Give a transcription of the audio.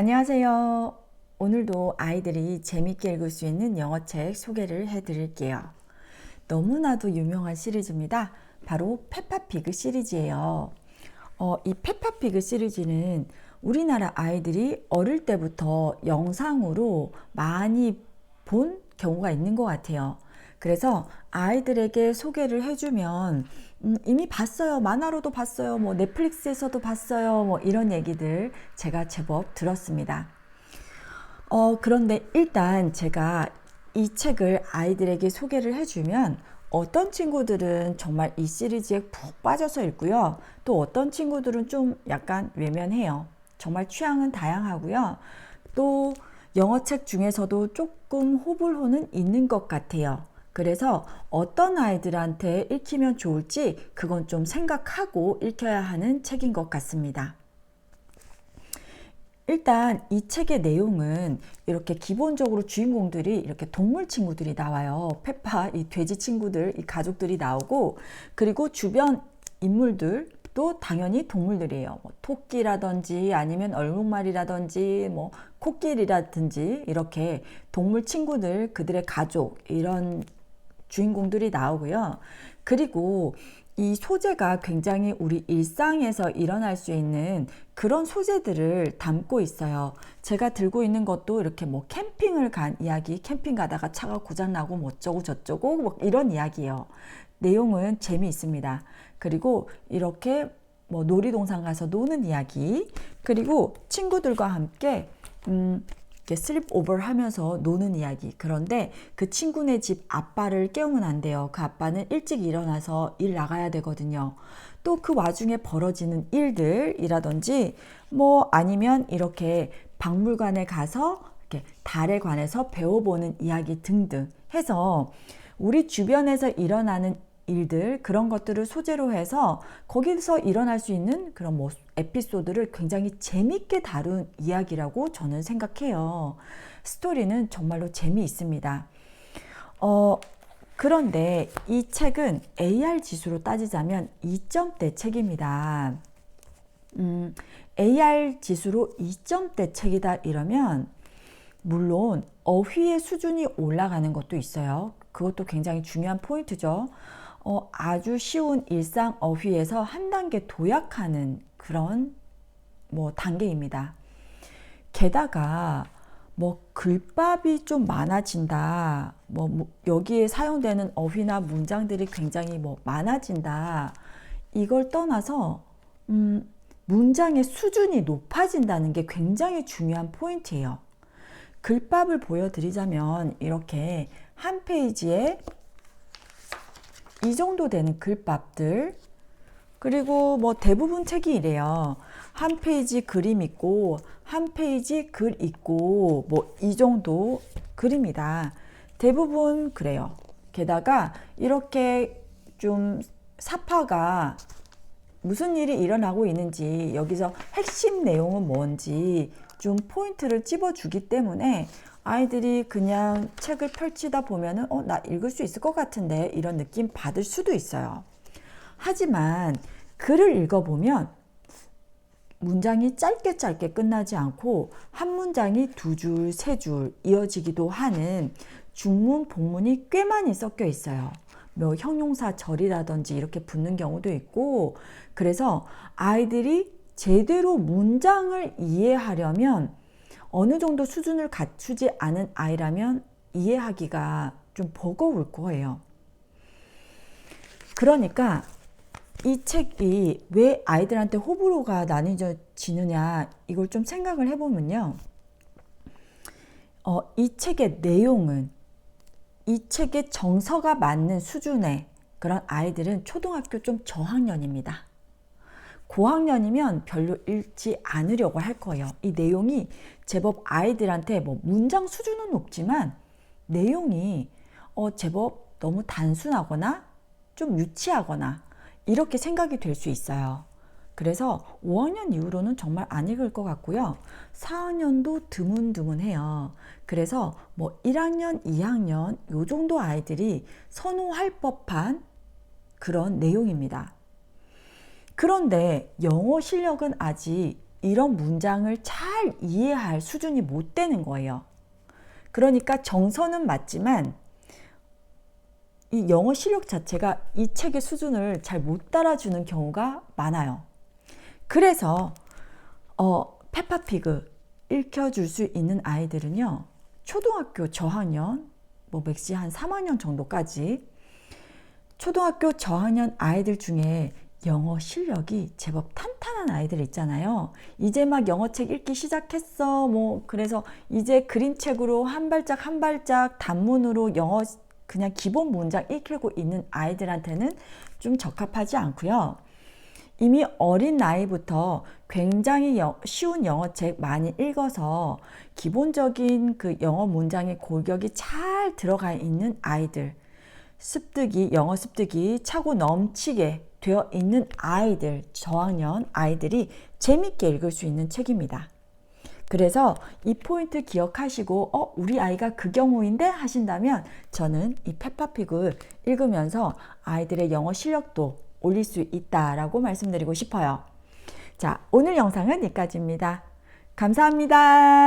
안녕하세요. 오늘도 아이들이 재밌게 읽을 수 있는 영어책 소개를 해드릴게요. 너무나도 유명한 시리즈입니다. 바로 페파피그 시리즈예요. 이 페파피그 시리즈는 우리나라 아이들이 어릴 때부터 영상으로 많이 본 경우가 있는 것 같아요. 그래서 아이들에게 소개를 해주면 이미 봤어요. 만화로도 봤어요. 뭐 넷플릭스에서도 봤어요. 뭐 이런 얘기들 제가 제법 들었습니다. 그런데 일단 제가 이 책을 아이들에게 소개를 해주면 어떤 친구들은 정말 이 시리즈에 푹 빠져서 읽고요. 또 어떤 친구들은 좀 약간 외면해요. 정말 취향은 다양하고요. 또 영어책 중에서도 조금 호불호는 있는 것 같아요. 그래서 어떤 아이들한테 읽히면 좋을지 그건 좀 생각하고 읽혀야 하는 책인 것 같습니다. 일단 이 책의 내용은 이렇게 기본적으로 주인공들이 이렇게 동물 친구들이 나와요. 페파, 이 돼지 친구들, 이 가족들이 나오고, 그리고 주변 인물들도 당연히 동물들이에요. 뭐 토끼라든지 아니면 얼룩말이라든지 뭐 코끼리라든지 이렇게 동물 친구들, 그들의 가족 이런 주인공들이 나오고요. 그리고 이 소재가 굉장히 우리 일상에서 일어날 수 있는 그런 소재들을 담고 있어요. 제가 들고 있는 것도 이렇게 뭐 캠핑을 간 이야기, 캠핑 가다가 차가 고장나고 뭐 어쩌고 저쩌고 뭐 이런 이야기예요. 내용은 재미있습니다. 그리고 이렇게 뭐 놀이동산 가서 노는 이야기, 그리고 친구들과 함께 슬립 오버 하면서 노는 이야기. 그런데 그 친구네 집 아빠를 깨우면 안 돼요. 그 아빠는 일찍 일어나서 일 나가야 되거든요. 또 그 와중에 벌어지는 일들이라든지 뭐 아니면 이렇게 박물관에 가서 이렇게 달에 관해서 배워보는 이야기 등등 해서 우리 주변에서 일어나는 일들, 그런 것들을 소재로 해서 거기서 일어날 수 있는 그런 뭐 에피소드를 굉장히 재밌게 다룬 이야기라고 저는 생각해요. 스토리는 정말로 재미있습니다. 그런데 이 책은 AR 지수로 따지자면 2점대 책입니다. AR 지수로 2점대 책이다 이러면 물론 어휘의 수준이 올라가는 것도 있어요. 그것도 굉장히 중요한 포인트죠. 아주 쉬운 일상 어휘에서 한 단계 도약하는 그런 뭐 단계입니다. 게다가 뭐 글밥이 좀 많아진다. 뭐 여기에 사용되는 어휘나 문장들이 굉장히 뭐 많아진다. 이걸 떠나서 문장의 수준이 높아진다는 게 굉장히 중요한 포인트예요. 글밥을 보여드리자면 이렇게 한 페이지에 이 정도 되는 글밥들, 그리고 뭐 대부분 책이 이래요. 한 페이지 그림 있고 한 페이지 글 있고 뭐 이 정도 글입니다. 대부분 그래요. 게다가 이렇게 좀 사파가 무슨 일이 일어나고 있는지, 여기서 핵심 내용은 뭔지 좀 포인트를 찝어주기 때문에 아이들이 그냥 책을 펼치다 보면은 나 읽을 수 있을 것 같은데 이런 느낌 받을 수도 있어요. 하지만 글을 읽어보면 문장이 짧게 끝나지 않고 한 문장이 두 줄, 세 줄 이어지기도 하는 중문, 복문이 꽤 많이 섞여 있어요. 뭐 형용사 절이라든지 이렇게 붙는 경우도 있고, 그래서 아이들이 제대로 문장을 이해하려면 어느 정도 수준을 갖추지 않은 아이라면 이해하기가 좀 버거울 거예요. 그러니까 이 책이 왜 아이들한테 호불호가 나뉘어지느냐, 이걸 좀 생각을 해보면요. 이 책의 내용은 이 책의 정서가 맞는 수준의 그런 아이들은 초등학교 좀 저학년입니다. 고학년이면 별로 읽지 않으려고 할 거예요. 이 내용이 제법 아이들한테 뭐 문장 수준은 높지만 내용이 제법 너무 단순하거나 좀 유치하거나 이렇게 생각이 될 수 있어요. 그래서 5학년 이후로는 정말 안 읽을 것 같고요. 4학년도 드문드문해요. 그래서 뭐 1학년, 2학년 요 정도 아이들이 선호할 법한 그런 내용입니다. 그런데 영어 실력은 아직 이런 문장을 잘 이해할 수준이 못 되는 거예요. 그러니까 정서는 맞지만 이 영어 실력 자체가 이 책의 수준을 잘 못 따라주는 경우가 많아요. 그래서 페파피그 읽혀줄 수 있는 아이들은요, 초등학교 저학년, 맥시 한 3학년 정도까지 초등학교 저학년 아이들 중에 영어 실력이 제법 탄탄한 아이들 있잖아요. 이제 막 영어책 읽기 시작했어. 그래서 이제 그림책으로 한 발짝 한 발짝 단문으로 영어 그냥 기본 문장 읽히고 있는 아이들한테는 좀 적합하지 않고요. 이미 어린 나이부터 굉장히 쉬운 영어책 많이 읽어서 기본적인 그 영어 문장의 골격이 잘 들어가 있는 아이들, 영어 습득이 차고 넘치게 되어 있는 아이들, 저학년 아이들이 재밌게 읽을 수 있는 책입니다. 그래서 이 포인트 기억하시고 우리 아이가 그 경우인데 하신다면 저는 이 페파피그 읽으면서 아이들의 영어 실력도 올릴 수 있다라고 말씀드리고 싶어요. 자, 오늘 영상은 여기까지입니다. 감사합니다.